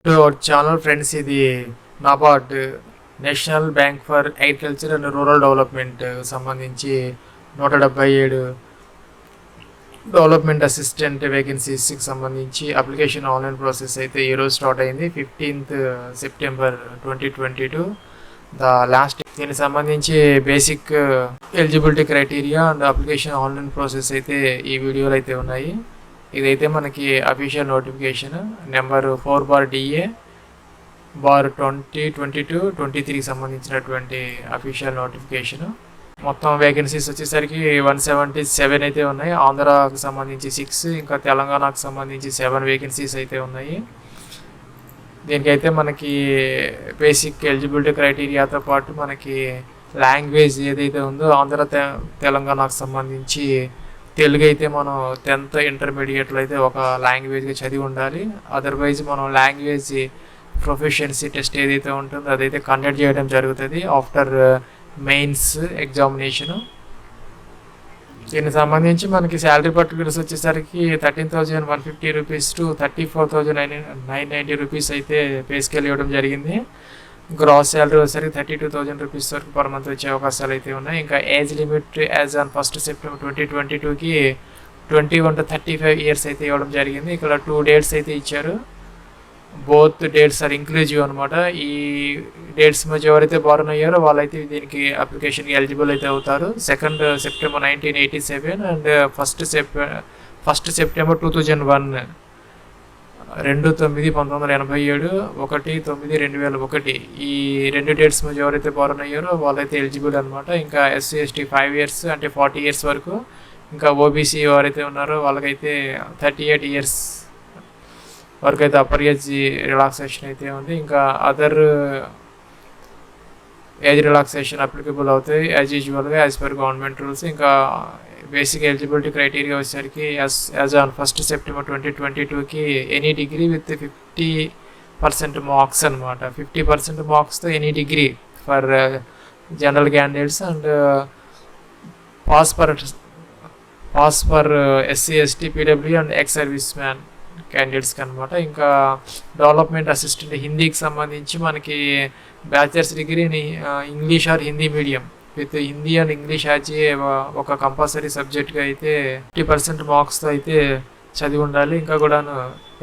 To our channel friends, ఇది NABARD national bank for agriculture and rural development సంబంధించి 177 development assistant వేకెన్సీస్కి సంబంధించి application online process అయితే ఈరోజు start అయింది. 15th September 2022 the last. దీనికి సంబంధించి basic eligibility criteria and application online process అయితే ఈ వీడియోలో అయితే ఉన్నాయి. ఇదైతే మనకి అఫీషియల్ నోటిఫికేషన్ నెంబర్ 4/DA/2022-23 సంబంధించినటువంటి అఫీషియల్ నోటిఫికేషన్. మొత్తం వేకెన్సీస్ వచ్చేసరికి 177 అయితే ఉన్నాయి. ఆంధ్రాకు సంబంధించి 6, ఇంకా తెలంగాణకు సంబంధించి 7 వేకెన్సీస్ అయితే ఉన్నాయి. దీనికైతే మనకి బేసిక్ ఎలిజిబిలిటీ క్రైటీరియాతో పాటు మనకి లాంగ్వేజ్ ఏదైతే ఉందో ఆంధ్ర తెలంగాణకు సంబంధించి తెలుగు అయితే మనం 10th ఇంటర్మీడియట్లో అయితే ఒక లాంగ్వేజ్గా చదివి ఉండాలి. అదర్వైజ్ మనం లాంగ్వేజ్ ప్రొఫిషియన్సీ టెస్ట్ ఏదైతే ఉంటుందో అదైతే కండక్ట్ చేయడం జరుగుతుంది ఆఫ్టర్ మెయిన్స్ ఎగ్జామినేషను. దీనికి సంబంధించి మనకి శాలరీ పర్టికులర్స్ వచ్చేసరికి 13,150 రూపీస్ టు 34,990 రూపీస్ అయితే పే స్కేల్ ఇవ్వడం జరిగింది. గ్రాస్ శాలరీ వచ్చేసరికి 32,000 రూపీస్ వరకు పర్ మంత్ వచ్చే అవకాశాలు అయితే ఉన్నాయి. ఇంకా age limit as on 1st September 2022కి 21 to 35 years అయితే ఇవ్వడం జరిగింది. ఇక్కడ 2 డేట్స్ అయితే ఇచ్చారు. బోత్ డేట్స్ ఆర్ ఇంక్లూజివ్ అనమాట. ఈ డేట్స్ మధ్య ఎవరైతే బారన్ అయ్యారో వాళ్ళైతే దీనికి అప్లికేషన్కి ఎలిజిబుల్ అయితే అవుతారు. 2nd September 1987 and 1st September 2001, 2/9/1987, 1/9/2001 ఈ 2 డేట్స్ మధ్య ఎవరైతే బారన్ అయ్యారో వాళ్ళైతే ఎలిజిబుల్ అనమాట. ఇంకా SC/ST 5 ఇయర్స్ అంటే 40 ఇయర్స్ వరకు. ఇంకా OBC ఎవరైతే ఉన్నారో వాళ్ళకైతే 38 ఇయర్స్ వరకు అయితే అప్పర్ ఏజ్ రిలాక్సేషన్ అయితే ఉంది. ఇంకా అదర్ ఏజ్ రిలాక్సేషన్ అప్లికబుల్ అవుతాయి యాజ్ యూజువల్గా యాజ్ పర్ గవర్నమెంట్ రూల్స్. ఇంకా బేసిక్ ఎలిజిబిలిటీ క్రైటీరియా వచ్చేసరికి యాజ్ ఆన్ 1st September 2022కి ఎనీ డిగ్రీ విత్ 50% మార్క్స్ అనమాట. 50% మార్క్స్తో any degree for general candidates and pass for SC/ST PW and ex service man క్యాండిడేట్స్కి అనమాట. ఇంకా డెవలప్మెంట్ అసిస్టెంట్ హిందీకి సంబంధించి మనకి బ్యాచిలర్స్ డిగ్రీని English are Hindi medium with Hindi and English as ఒక కంపల్సరీ సబ్జెక్ట్గా అయితే 50% మార్క్స్తో అయితే చదివి ఉండాలి. ఇంకా కూడాను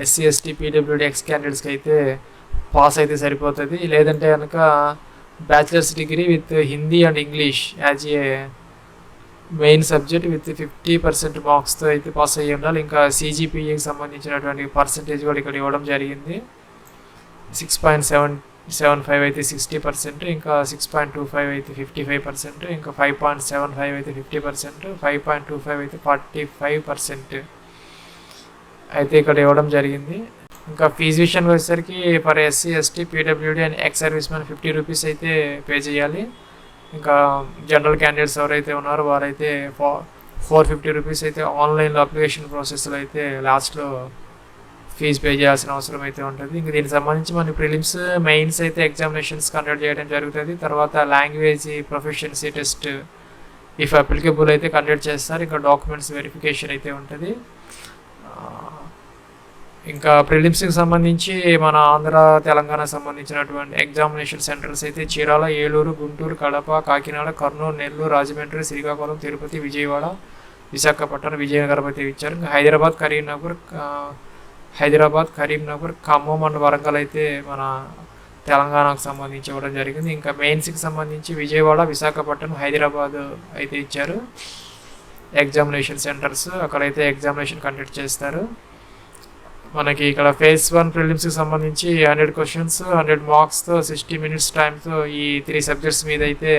SC/ST PWD ఎక్స్ క్యాండిడేట్స్కి అయితే పాస్ అయితే సరిపోతుంది. లేదంటే కనుక bachelors degree with Hindi and English as a main subject with 50% మార్క్స్తో అయితే పాస్ అయ్యి ఉండాలి. ఇంకా CGPAకి సంబంధించినటువంటి పర్సంటేజ్ కూడా ఇక్కడ ఇవ్వడం జరిగింది. 6.75 అయితే 60%, ఇంకా 6.25 అయితే 55%, ఇంకా 5.75 అయితే 50%, 5.25 అయితే 45% అయితే ఇక్కడ ఇవ్వడం జరిగింది. ఇంకా ఫీజు విషయానికి వచ్చేసరికి for SC/ST PWD and ex service man 50 rupees అయితే పే చేయాలి. ఇంకా జనరల్ క్యాండిడేట్స్ ఎవరైతే ఉన్నారో వారైతే 450 రూపీస్ అయితే ఆన్లైన్లో అప్లికేషన్ ప్రాసెస్లో అయితే లాస్ట్లో ఫీజు పే చేయాల్సిన అవసరం అయితే ఉంటుంది. ఇంకా దీనికి సంబంధించి మన ప్రిలిమ్స్ మెయిన్స్ అయితే ఎగ్జామినేషన్స్ కండక్ట్ చేయడం జరుగుతుంది. తర్వాత language proficiency test if applicable అయితే కండక్ట్ చేస్తారు. ఇంకా డాక్యుమెంట్స్ వెరిఫికేషన్ అయితే ఉంటుంది. ఇంకా ప్రిలిమ్స్కి సంబంధించి మన ఆంధ్ర తెలంగాణ సంబంధించినటువంటి ఎగ్జామినేషన్ సెంటర్స్ అయితే చీరాల, ఏలూరు, గుంటూరు, కడప, కాకినాడ, కర్నూలు, నెల్లూరు, రాజమండ్రి, శ్రీకాకుళం, తిరుపతి, విజయవాడ, విశాఖపట్నం, విజయనగరం అయితే ఇచ్చారు. ఇంకా హైదరాబాద్, కరీంనగర్, ఖమ్మం అండ్ వరంగల్ అయితే మన తెలంగాణకు సంబంధించి ఇవ్వడం జరిగింది. ఇంకా మెయిన్స్కి సంబంధించి విజయవాడ, విశాఖపట్నం, హైదరాబాద్ అయితే ఇచ్చారు ఎగ్జామినేషన్ సెంటర్స్. అక్కడైతే ఎగ్జామినేషన్ కండక్ట్ చేస్తారు. మనకి ఇక్కడ phase 1 ప్రిలిమ్స్కి సంబంధించి 100 క్వశ్చన్స్ 100 మార్క్స్తో 60 minutes టైంతో ఈ 3 సబ్జెక్ట్స్ మీద అయితే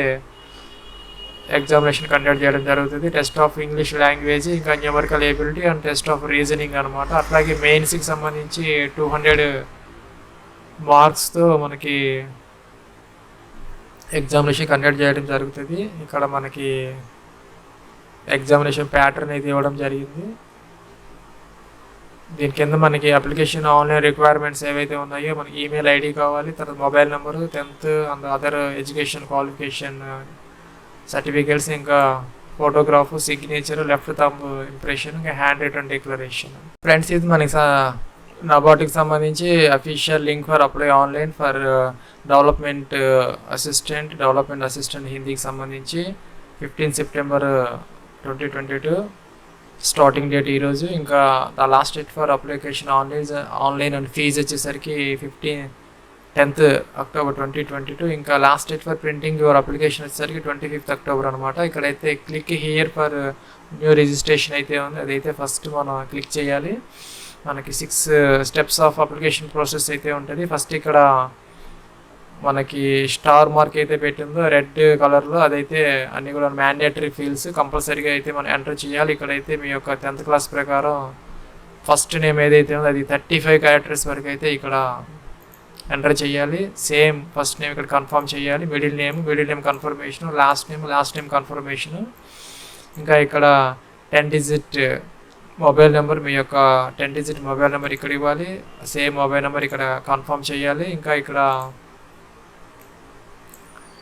ఎగ్జామినేషన్ కండక్ట్ చేయడం జరుగుతుంది. టెస్ట్ ఆఫ్ ఇంగ్లీష్ లాంగ్వేజ్, ఇంకా numerical ability and test of reasoning అనమాట. అట్లాగే మెయిన్స్కి సంబంధించి 200 మార్క్స్తో మనకి ఎగ్జామినేషన్ కండక్ట్ చేయడం జరుగుతుంది. ఇక్కడ మనకి ఎగ్జామినేషన్ ప్యాటర్న్ అయితే ఇవ్వడం జరిగింది. దీని కింద మనకి అప్లికేషన్ ఆన్లైన్ రిక్వైర్మెంట్స్ ఏవైతే ఉన్నాయో మనకి ఈమెయిల్ ఐడి కావాలి, తర్వాత mobile number, 10th and other education qualification certificates, ఇంకా photograph, signature, left thumb impression, ఇంకా హ్యాండ్ రిటర్న్ డిక్లరేషన్. ఫ్రెండ్స్, ఇది మనకి నాబార్డ్కి సంబంధించి official link for apply online for development assistant హిందీకి సంబంధించి 15 సెప్టెంబర్ 2022 స్టార్టింగ్ డేట్ ఈరోజు. ఇంకా the last date for application online and fees వచ్చేసరికి 10th అక్టోబర్ 2022. ఇంకా last date for printing your application వచ్చేసరికి 25th అక్టోబర్ అనమాట. ఇక్కడైతే click here for new registration అయితే ఉంది, అదైతే ఫస్ట్ మనం క్లిక్ చేయాలి. మనకి 6 స్టెప్స్ ఆఫ్ అప్లికేషన్ ప్రాసెస్ అయితే ఉంటుంది. ఫస్ట్ ఇక్కడ మనకి స్టార్ మార్క్ అయితే పెట్టిందో రెడ్ కలర్లో, అదైతే అన్ని కూడా మ్యాండేటరీ ఫీల్డ్స్ కంపల్సరీగా అయితే మనం ఎంటర్ చేయాలి. ఇక్కడైతే మీ యొక్క 10th క్లాస్ ప్రకారం ఫస్ట్ నేమ్ ఏదైతే ఉందో అది 35 క్యారెక్టర్స్ వరకు అయితే ఇక్కడ ఎంటర్ చేయాలి. సేమ్ ఫస్ట్ నేమ్ ఇక్కడ కన్ఫర్మ్ చేయాలి, middle name confirmation, last name confirmation. ఇంకా ఇక్కడ 10 డిజిట్ మొబైల్ నెంబర్, మీ యొక్క 10 డిజిట్ మొబైల్ నెంబర్ ఇక్కడ ఇవ్వాలి. సేమ్ మొబైల్ నెంబర్ ఇక్కడ కన్ఫర్మ్ చేయాలి. ఇంకా ఇక్కడ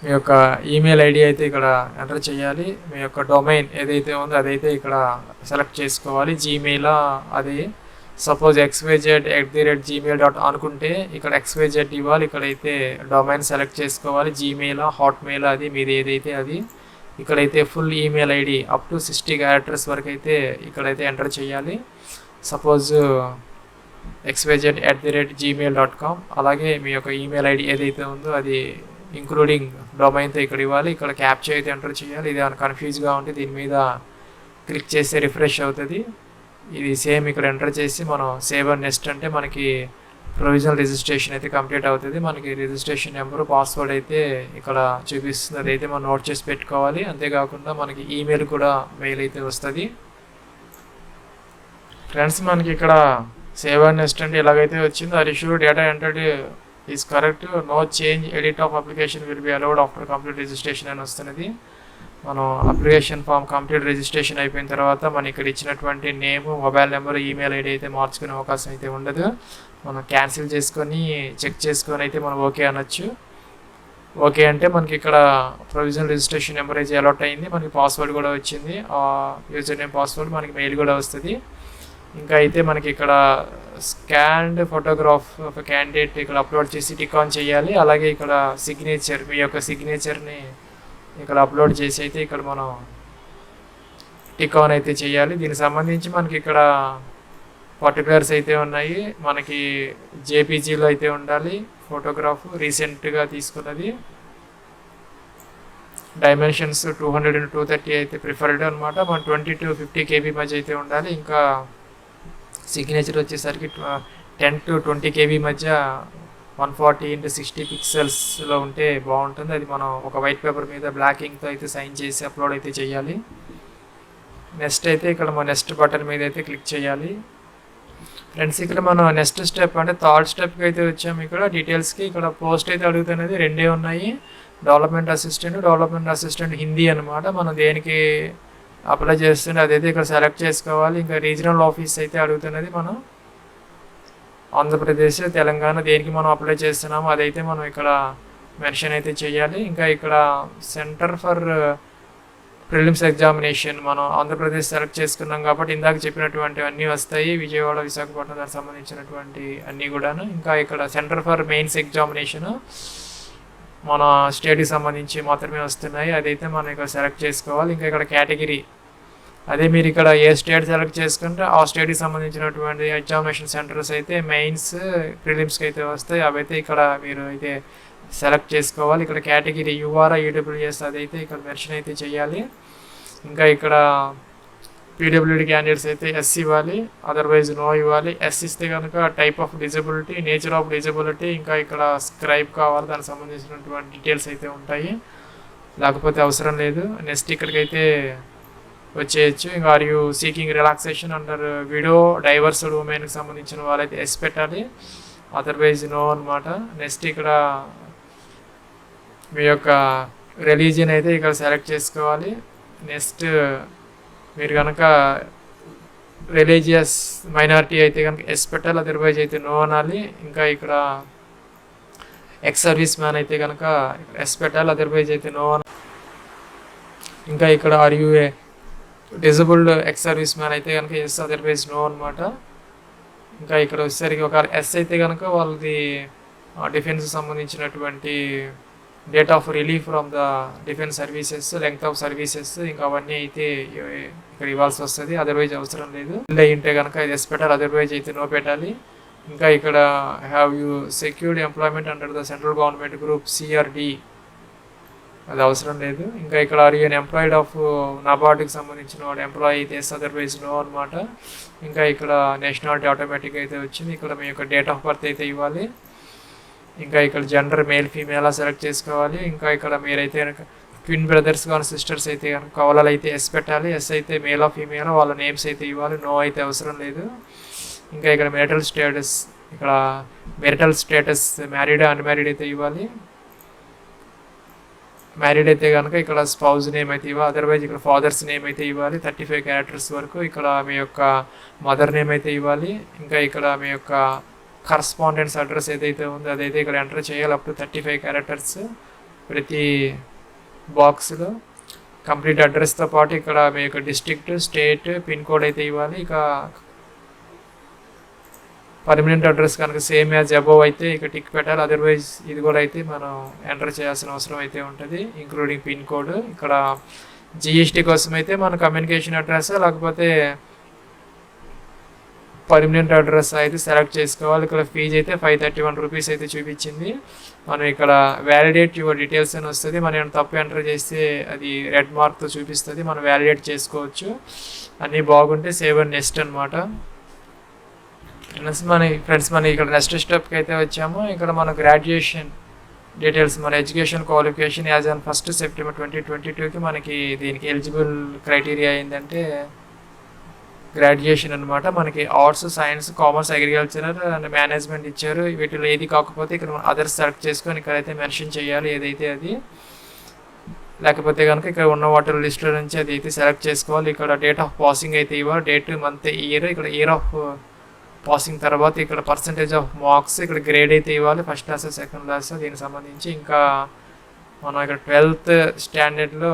మీ యొక్క ఈమెయిల్ ఐడి అయితే ఇక్కడ ఎంటర్ చేయాలి. మీ యొక్క డొమైన్ ఏదైతే ఉందో అదైతే ఇక్కడ సెలెక్ట్ చేసుకోవాలి. జీమెయిల్ అది సపోజ్ xyz@gmail.com అనుకుంటే ఇక్కడ xyz ఇవ్వాలి. ఇక్కడైతే డొమైన్ సెలెక్ట్ చేసుకోవాలి. జీమెయిల్, హాట్మెయిల్ అది మీది ఏదైతే అది. ఇక్కడైతే full email ID up to 60 characters వరకు అయితే ఇక్కడైతే ఎంటర్ చేయాలి. Suppose xyz@gmail.com. అలాగే మీ యొక్క ఈమెయిల్ ఐడి ఏదైతే ఉందో అది ఇంక్లూడింగ్ డొమైన్తో ఇక్కడ ఇవ్వాలి. ఇక్కడ క్యాప్చా అయితే ఎంటర్ చేయాలి. ఇది ఏమైనా కన్ఫ్యూజ్గా ఉంటే దీని మీద క్లిక్ చేస్తే రిఫ్రెష్ అవుతుంది. ఇది సేమ్ ఇక్కడ ఎంటర్ చేసి మనం సేవ్ అండ్ నెక్స్ట్ అంటే మనకి ప్రొవిజనల్ రిజిస్ట్రేషన్ అయితే కంప్లీట్ అవుతుంది. మనకి రిజిస్ట్రేషన్ నెంబర్, పాస్వర్డ్ అయితే ఇక్కడ చూపిస్తుంది, అదైతే మనం నోట్ చేసి పెట్టుకోవాలి. అంతేకాకుండా మనకి ఈమెయిల్ కూడా మెయిల్ అయితే వస్తుంది. ఫ్రెండ్స్ మనకి ఇక్కడ సేవ్ అండ్ నెక్స్ట్ అంటే ఎలాగైతే వచ్చిందో అది issue data entered is correct, no change, edit of application will be allowed after complete registration అని వస్తున్నది. మనం అప్లికేషన్ ఫామ్ కంప్లీట్ రిజిస్ట్రేషన్ అయిపోయిన తర్వాత మనం ఇక్కడ ఇచ్చినటువంటి name, mobile number, email ID అయితే మార్చుకునే అవకాశం అయితే ఉండదు. మనం క్యాన్సిల్ చేసుకొని చెక్ చేసుకొని అయితే మనం ఓకే అనొచ్చు. ఓకే అంటే మనకి ఇక్కడ ప్రొవిజనల్ రిజిస్ట్రేషన్ నెంబర్ అయితే అలాట్ అయింది. మనకి పాస్వర్డ్ కూడా వచ్చింది, యూజర్ నేమ్ పాస్వర్డ్, మనకి మెయిల్ కూడా వస్తుంది. ఇంకా అయితే మనకి ఇక్కడ స్కాన్డ్ ఫోటోగ్రాఫ్ ఆఫ్ క్యాండిడేట్ ఇక్కడ అప్లోడ్ చేసి టిక్ ఆన్ చేయాలి. అలాగే ఇక్కడ సిగ్నేచర్, మీ యొక్క సిగ్నేచర్ని ఇక్కడ అప్లోడ్ చేసి అయితే ఇక్కడ మనం టిక్ ఆన్ అయితే చేయాలి. దీనికి సంబంధించి మనకి ఇక్కడ పర్టికులర్స్ అయితే ఉన్నాయి. మనకి జేపీజీలో అయితే ఉండాలి ఫోటోగ్రాఫ్, రీసెంట్గా తీసుకున్నది. డైమెన్షన్స్ 200 and 230 అయితే ప్రిఫర్డ్ అనమాట. మన 20 to 50 KB మధ్య అయితే ఉండాలి. ఇంకా సిగ్నేచర్ వచ్చేసరికి 10 to 20 KB మధ్య 140 into 60 పిక్సెల్స్లో ఉంటే బాగుంటుంది. అది మనం ఒక వైట్ పేపర్ మీద బ్లాక్ ఇంక్తో అయితే సైన్ చేసి అప్లోడ్ అయితే చేయాలి. నెక్స్ట్ అయితే ఇక్కడ మన నెక్స్ట్ బటన్ మీద అయితే క్లిక్ చేయాలి. ఫ్రెండ్స్ ఇక్కడ మనం నెక్స్ట్ స్టెప్ అంటే థర్డ్ స్టెప్కి అయితే వచ్చాము. ఇక్కడ డీటెయిల్స్కి ఇక్కడ పోస్ట్ అయితే అడుగుతున్నది, రెండే ఉన్నాయి, డెవలప్మెంట్ అసిస్టెంట్ హిందీ అనమాట. మనం దేనికి అప్లై చేస్తుంటే అదైతే ఇక్కడ సెలెక్ట్ చేసుకోవాలి. ఇంకా రీజనల్ ఆఫీస్ అయితే అడుగుతున్నది, మనం ఆంధ్రప్రదేశ్, తెలంగాణ దేనికి మనం అప్లై చేస్తున్నామో అదైతే మనం ఇక్కడ మెన్షన్ అయితే చేయాలి. ఇంకా ఇక్కడ సెంటర్ ఫర్ ప్రిలిమ్స్ ఎగ్జామినేషన్ మనం ఆంధ్రప్రదేశ్ సెలెక్ట్ చేసుకున్నాం కాబట్టి ఇందాక చెప్పినటువంటి అన్నీ వస్తాయి, విజయవాడ, విశాఖపట్నం దానికి సంబంధించినటువంటి అన్నీ కూడాను. ఇంకా ఇక్కడ సెంటర్ ఫర్ మెయిన్స్ ఎగ్జామినేషన్ మన స్టేట్కి సంబంధించి మాత్రమే వస్తున్నాయి, అదైతే మనం ఇక్కడ సెలెక్ట్ చేసుకోవాలి. ఇంకా ఇక్కడ కేటగిరీ అదే మీరు ఇక్కడ ఏ స్టేట్ సెలెక్ట్ చేసుకుంటే ఆ స్టేట్కి సంబంధించినటువంటి ఎగ్జామినేషన్ సెంటర్స్ అయితే మెయిన్స్, ప్రిలిమ్స్కి అయితే వస్తాయి, అవైతే ఇక్కడ మీరు అయితే సెలెక్ట్ చేసుకోవాలి. ఇక్కడ కేటగిరీ యూఆర్ఆ, ఈడబ్ల్యూఎస్ అదైతే ఇక్కడ మెన్షన్ అయితే చేయాలి. ఇంకా ఇక్కడ పీడబ్ల్యూడి క్యాండిడేట్స్ అయితే ఎస్ ఇవ్వాలి, అదర్వైజ్ నో ఇవ్వాలి. ఎస్ ఇస్తే కనుక type of disability, nature of disability, ఇంకా ఇక్కడ స్క్రైబ్ కావాలి, దానికి సంబంధించినటువంటి డీటెయిల్స్ అయితే ఉంటాయి, లేకపోతే అవసరం లేదు. నెక్స్ట్ ఇక్కడికైతే వచ్చేయచ్చు. ఇంకా are you seeking relaxation under widow, divorced ఉమెన్కి సంబంధించిన వాళ్ళైతే ఎస్ పెట్టాలి, అదర్వైజ్ నో అనమాట. నెక్స్ట్ ఇక్కడ మీ యొక్క రిలీజియన్ అయితే ఇక్కడ సెలెక్ట్ చేసుకోవాలి. నెక్స్ట్ మీరు కనుక రిలీజియస్ మైనారిటీ అయితే కనుక ఎస్ పెట్టాలి, అదర్వైజ్ అయితే నో అనాలి. ఇంకా ఇక్కడ ఎక్స్ సర్వీస్ మ్యాన్ అయితే కనుక ఎస్ పెట్టాలి, అదర్వైజ్ అయితే నో అనాలి. ఇంకా ఇక్కడ are you a disabled ex service man అయితే కనుక ఎస్, అదర్వైజ్ నో అనమాట. ఇంకా ఇక్కడ వచ్చేసరికి ఒక ఎస్ అయితే కనుక వాళ్ళది డిఫెన్స్ సంబంధించినటువంటి date of relief from the defence services, length of services, ఇంకా అవన్నీ అయితే ఇక్కడ ఇవ్వాల్సి వస్తుంది. అదర్వైజ్ అవసరం లేదు. ఉంటే కనుక ఇది ఎస్ పెట్టాలి, అదర్వైజ్ అయితే నో పెట్టాలి. ఇంకా ఇక్కడ have you secured employment under the central government group CRD, అది అవసరం లేదు. ఇంకా ఇక్కడ ఆర్ యూ ఎంప్లాయిడ్ ఆఫ్ నాబార్డ్కి సంబంధించిన వాడు ఎంప్లాయీ అయితే ఎస్, అదర్వైజ్ నో అనమాట. ఇంకా ఇక్కడ నేషనాలిటీ ఆటోమేటిక్ అయితే వచ్చింది. ఇక్కడ మీ యొక్క డేట్ ఆఫ్ బర్త్ అయితే ఇవ్వాలి. ఇంకా ఇక్కడ జెండర్ మేల్ ఫీమేల్ సెలెక్ట్ చేసుకోవాలి. ఇంకా ఇక్కడ మీరైతే కనుక ట్విన్ బ్రదర్స్ కానీ సిస్టర్స్ అయితే కనుక కావాలి అయితే ఎస్ పెట్టాలి. ఎస్ అయితే మేలా ఫీమేల్ వాళ్ళ నేమ్స్ అయితే ఇవ్వాలి. నో అయితే అవసరం లేదు. ఇంకా ఇక్కడ మెరిటల్ స్టేటస్ మ్యారీడ్ అన్మ్యారీడ్ అయితే ఇవ్వాలి. మ్యారీడ్ అయితే కనుక ఇక్కడ స్పౌజ్ నేమ్ అయితే ఇవ్వాలి. అదర్వైజ్ ఇక్కడ ఫాదర్స్ నేమ్ అయితే ఇవ్వాలి 35 క్యారెక్టర్స్ వరకు. ఇక్కడ మీ యొక్క మదర్ నేమ్ అయితే ఇవ్వాలి. ఇంకా ఇక్కడ మీ యొక్క కరస్పాండెన్స్ అడ్రస్ ఏదైతే ఉందో అదైతే ఇక్కడ ఎంటర్ చేయాలి. అప్ టు 35 క్యారెక్టర్స్ ప్రతి బాక్స్లో. కంప్లీట్ అడ్రస్తో పాటు ఇక్కడ మీ యొక్క డిస్ట్రిక్ట్, స్టేట్, పిన్ కోడ్ అయితే ఇవ్వాలి. ఇక పర్మనెంట్ అడ్రస్ కనుక సేమ్ యాజ్ అబోవ్ అయితే ఇక టిక్ పెట్టాలి. అదర్వైజ్ ఇది కూడా అయితే మనం ఎంటర్ చేయాల్సిన అవసరం అయితే ఉంటుంది, ఇంక్లూడింగ్ పిన్ కోడ్. ఇక్కడ జిఎస్టీ కోసం అయితే మన కమ్యూనికేషన్ అడ్రస్ లేకపోతే పర్మనెంట్ అడ్రస్ అయితే సెలెక్ట్ చేసుకోవాలి. ఇక్కడ ఫీజు అయితే 531 రూపీస్ అయితే చూపించింది. మనం ఇక్కడ వ్యాలిడేట్ యువర్ డీటెయిల్స్ అని వస్తుంది. మనం ఏమైనా తప్పు ఎంటర్ చేస్తే అది రెడ్ మార్క్తో చూపిస్తుంది, మనం వ్యాలిడేట్ చేసుకోవచ్చు. అన్నీ బాగుంటే సేవ్ అండ్ నెక్స్ట్ అనమాట. ఫ్రెండ్స్ మన ఇక్కడ నెక్స్ట్ స్టెప్కి అయితే వచ్చాము. ఇక్కడ మన గ్రాడ్యుయేషన్ డీటెయిల్స్, మన education qualification as on 1 September 2022కి మనకి దీనికి ఎలిజిబుల్ క్రైటీరియా ఏంటంటే గ్రాడ్యుయేషన్ అనమాట. మనకి arts, science, commerce, agriculture and management ఇచ్చారు. వీటిలో ఏది కాకపోతే ఇక్కడ అదర్స్ సెలెక్ట్ చేసుకొని ఇక్కడైతే మెన్షన్ చేయాలి ఏదైతే అది. లేకపోతే కనుక ఇక్కడ ఉన్న వాటర్ లిస్టుల నుంచి అది అయితే సెలెక్ట్ చేసుకోవాలి. ఇక్కడ డేట్ ఆఫ్ పాసింగ్ అయితే ఇవ్వాలి, డేట్, మంత్, ఇయర్. ఇక్కడ ఇయర్ ఆఫ్ పాసింగ్ తర్వాత ఇక్కడ పర్సంటేజ్ ఆఫ్ మార్క్స్, ఇక్కడ గ్రేడ్ అయితే ఇవ్వాలి, ఫస్ట్ క్లాస్, సెకండ్ క్లాస్ దీనికి సంబంధించి. ఇంకా మనం ఇక్కడ 12th స్టాండర్డ్లో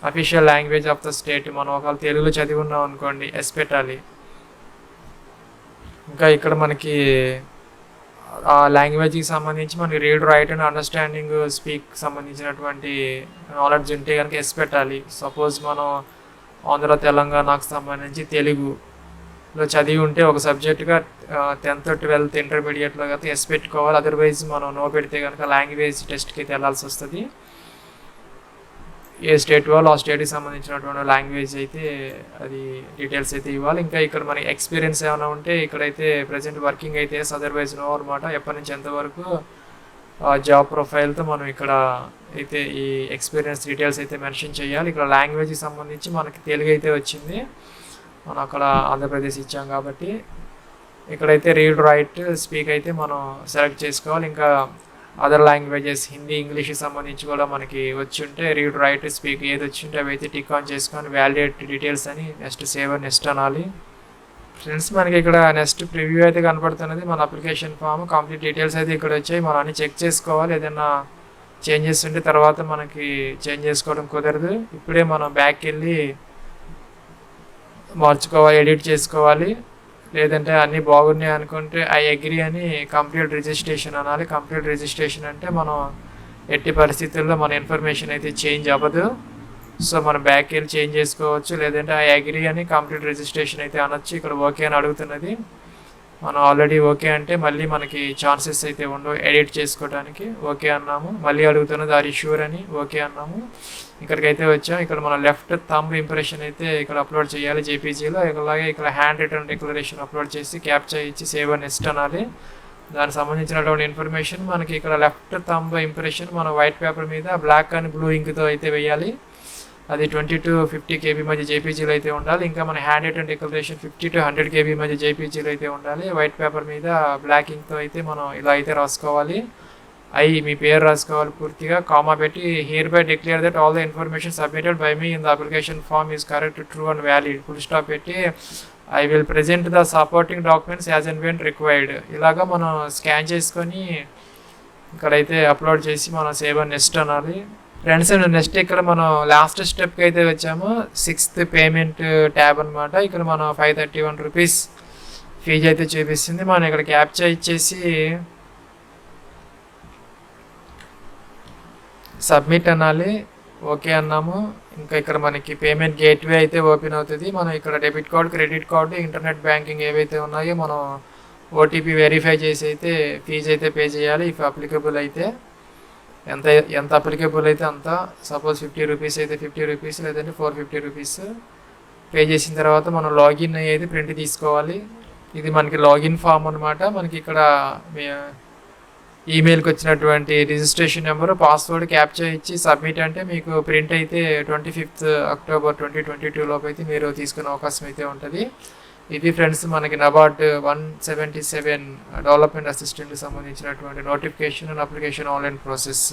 official language of the state మనం ఒకవేళ తెలుగులో చదివి ఉన్నాం అనుకోండి ఎస్ పెట్టాలి. ఇంకా ఇక్కడ మనకి ఆ లాంగ్వేజ్కి సంబంధించి మనకి read, right and understanding, speak సంబంధించినటువంటి నాలెడ్జ్ ఉంటే కనుక ఎస్ పెట్టాలి. సపోజ్ మనం ఆంధ్ర, తెలంగాణకు సంబంధించి తెలుగులో చదివి ఉంటే ఒక సబ్జెక్టుగా 10th, 12th ఇంటర్మీడియట్లో అయితే ఎస్ పెట్టుకోవాలి. అదర్వైజ్ మనం నో పెడితే కనుక లాంగ్వేజ్ టెస్ట్కి అయితే వెళ్ళాల్సి వస్తుంది. ఏ స్టేట్ వాళ్ళు ఆ స్టేట్కి సంబంధించినటువంటి లాంగ్వేజ్ అయితే అది డీటెయిల్స్ అయితే ఇవ్వాలి. ఇంకా ఇక్కడ మనకి ఎక్స్పీరియన్స్ ఏమైనా ఉంటే ఇక్కడైతే ప్రజెంట్ వర్కింగ్ అయితే అదర్వైజ్ నో అనమాట. ఎప్పటి నుంచి ఎంతవరకు జాబ్ ప్రొఫైల్తో మనం ఇక్కడ అయితే ఈ ఎక్స్పీరియన్స్ డీటెయిల్స్ అయితే మెన్షన్ చేయాలి. ఇక్కడ లాంగ్వేజ్కి సంబంధించి మనకి తెలుగు అయితే వచ్చింది, మనం అక్కడ ఆంధ్రప్రదేశ్ ఇచ్చాం కాబట్టి ఇక్కడైతే రీడ్, రైట్, స్పీక్ అయితే మనం సెలెక్ట్ చేసుకోవాలి. ఇంకా అదర్ లాంగ్వేజెస్ హిందీ, ఇంగ్లీష్కి సంబంధించి కూడా మనకి వచ్చి ఉంటే రీడ్, రైట్, స్పీక్ ఏది వచ్చి ఉంటే అవి అయితే టిక్ ఆన్ చేసుకొని వ్యాలిడేట్ డీటెయిల్స్ అని నెక్స్ట్ సేవ్ అని నెక్స్ట్ అనాలి. ఫ్రెండ్స్ మనకి ఇక్కడ నెక్స్ట్ ప్రివ్యూ అయితే కనపడుతున్నది. మన అప్లికేషన్ ఫామ్ కంప్లీట్ డీటెయిల్స్ అయితే ఇక్కడ వచ్చాయి. మనం అన్ని చెక్ చేసుకోవాలి. ఏదైనా చేంజెస్ ఉంటే తర్వాత మనకి చేంజ్ చేసుకోవడం కుదరదు. ఇప్పుడే మనం బ్యాక్ వెళ్ళి మార్చుకోవాలి, ఎడిట్ చేసుకోవాలి. లేదంటే అన్నీ బాగున్నాయి అనుకుంటే ఐ అగ్రీ అని కంప్లీట్ రిజిస్ట్రేషన్ అనాలి. కంప్లీట్ రిజిస్ట్రేషన్ అంటే మనం ఎట్టి పరిస్థితుల్లో మన ఇన్ఫర్మేషన్ అయితే చేంజ్ అవ్వదు. సో మనం బ్యాక్ వెళ్ళి చేంజ్ చేసుకోవచ్చు. లేదంటే ఐ అగ్రీ అని కంప్లీట్ రిజిస్ట్రేషన్ అయితే అనొచ్చు. ఇక్కడ ఓకే అని అడుగుతున్నది. మనం ఆల్రెడీ ఓకే అంటే మళ్ళీ మనకి ఛాన్సెస్ అయితే ఉండవు ఎడిట్ చేసుకోవడానికి. ఓకే అన్నాము. మళ్ళీ అడుగుతున్నది ఆర్ యు ష్యూర్ అని ఓకే అన్నాము. ఇక్కడికి అయితే వచ్చాం. ఇక్కడ మన లెఫ్ట్ థంబ్ ఇంప్రెషన్ అయితే ఇక్కడ అప్లోడ్ చేయాలి జేపీజీలో. అలాగే ఇక్కడ హ్యాండ్ రిటర్న్ డిక్లరేషన్ అప్లోడ్ చేసి క్యాప్చా ఇచ్చి సేవ్ అని నెక్స్ట్ అనాలి. దానికి సంబంధించినటువంటి ఇన్ఫర్మేషన్ మనకి ఇక్కడ లెఫ్ట్ థంబ్ ఇంప్రెషన్ మన వైట్ పేపర్ మీద బ్లాక్ అండ్ బ్లూ ఇంక్తో అయితే వేయాలి. అది 20 to 50 KB మధ్య జేపీజీలో అయితే ఉండాలి. ఇంకా మన hand written declaration 50 to 100 KB మధ్య జేపీజీలో అయితే ఉండాలి. వైట్ పేపర్ మీద బ్లాక్ ఇంక్తో అయితే మనం ఇలా అయితే రాసుకోవాలి. మీ పేరు రాసుకోవాలి పూర్తిగా, కామా పెట్టి hereby declare that all the information submitted by me in the application form is correct, true and valid, full stop పెట్టి I will present the supporting documents as and when required. ఇలాగా మనం scan చేసుకొని ఇక్కడైతే upload చేసి మనం save and next అనాలి. Friends next ఇక్కడ మనం లాస్ట్ స్టెప్కి అయితే వచ్చాము. 6th పేమెంట్ ట్యాబ్ అనమాట. ఇక్కడ మనం 531 రూపీస్ ఫీజు అయితే చూపిస్తుంది. మనం ఇక్కడ క్యాప్చా ఇచ్చేసి సబ్మిట్ అనాలి. ఓకే అన్నాము. ఇంకా ఇక్కడ మనకి పేమెంట్ గేట్వే అయితే ఓపెన్ అవుతుంది. మనం ఇక్కడ debit card, credit card, internet banking ఏవైతే ఉన్నాయో మనం ఓటీపీ వెరిఫై చేసి అయితే ఫీజు అయితే పే చేయాలి. ఇఫ్ అప్లికబుల్ అయితే ఎంత ఎంత అప్లికబుల్ అయితే అంత. సపోజ్ 50 రూపీస్ అయితే 50 రూపీస్, లేదంటే 450 రూపీస్ పే చేసిన తర్వాత మనం లాగిన్ అయితే ప్రింట్ తీసుకోవాలి. ఇది మనకి లాగిన్ ఫామ్ అనమాట. మనకి ఇక్కడ ఈమెయిల్కి వచ్చినటువంటి రిజిస్ట్రేషన్ నెంబరు, పాస్వర్డ్, క్యాప్చా ఇచ్చి సబ్మిట్ అంటే మీకు ప్రింట్ అయితే 25th అక్టోబర్ 2022 లోపు అయితే మీరు తీసుకునే అవకాశం అయితే ఉంటుంది. ఇది ఫ్రెండ్స్ మనకి NABARD 177 డెవలప్మెంట్ అసిస్టెంట్కి సంబంధించినటువంటి notification and application online process.